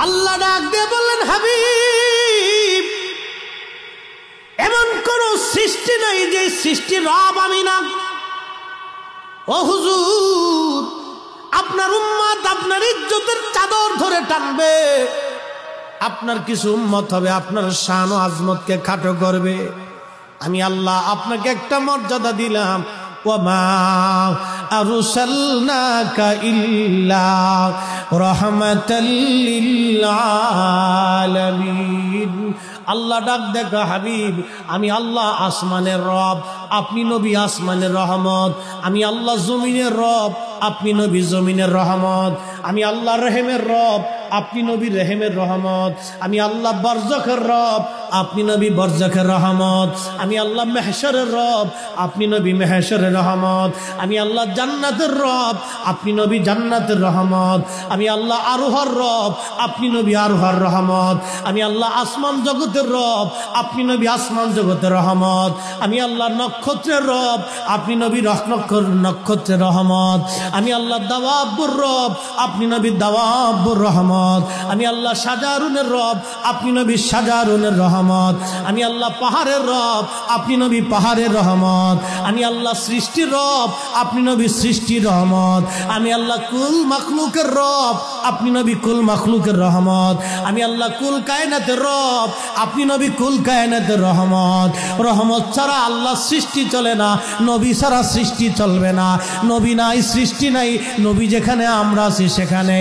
আল্লাহ ডাক দিয়ে বললেন, হাবিব, এমন কোন সৃষ্টি নাই যে সৃষ্টি রব আমি না। ও হুজুর, আপনার উম্মত আপনার ইজ্জতের চাদর ধরে টানবে, আপনার কিছু উম্মত হবে আপনার শান ও আজমতকে খাটো করবে। আমি আল্লাহ আপনাকে একটা মর্যাদা দিলাম, ওয়ামা আরসালনাকা ইল্লা রাহমাতাল লিল আলামিন। আল্লাহ ডাক দেখা, হাবিব, আমি আল্লাহ আসমানের রব, আপনি নবী আসমানের রহমত। আমি আল্লাহ জমিনের রব, আপনি নবী জমিনের রহমত। আমি আল্লাহ রহিমের রব, আপনি নবী রহিমের রহমত। আমি আল্লাহ বরজখের রব, আপনি নবী বরজখের রহমত। আমি আল্লাহ মেহশরের রব, আপনি নবী মেহশরের রহমত। আমি আল্লাহ জান্নাতের রব, আপনি নবী জান্নাতের রহমত। আমি আল্লাহ আরোহার রব, আপনি নবী আরোহার রহমত। আমি আল্লাহ আসমান জগতের রব, আপনি নবী আসমান জগতের রহমত। আমি আল্লাহ নক্ষত্রের রব, আপনি নবী নক্ষত্রের রহমত। আমি আল্লাহ দাওয়াবুর রব, আপনি নবী দাওয়াবুর রহমত। আমি আল্লাহ সাজারুনের রব, আপনি নবী সাজারুনের রহমত। আমি আল্লাহ পাহাড়ের রব, আপনি নবী পাহাড়ের রহমত। আমি আল্লাহ সৃষ্টির রব, আপনি নবী সৃষ্টির রহমত। আমি আল্লাহ কুল মাখলুকের রব, আপনি নবী কুল মাখলুকের রহমত। আমি আল্লাহ কুল কায়নাতের রব, আপনি নবী কুল কায়নাতের রহমত। রহমত ছাড়া আল্লাহ সৃষ্টি চলে না, নবী ছাড়া সৃষ্টি চলবে না। নবী নাই, সৃষ্টি নাই, নবী যেখানে আমরা আছি সেখানে।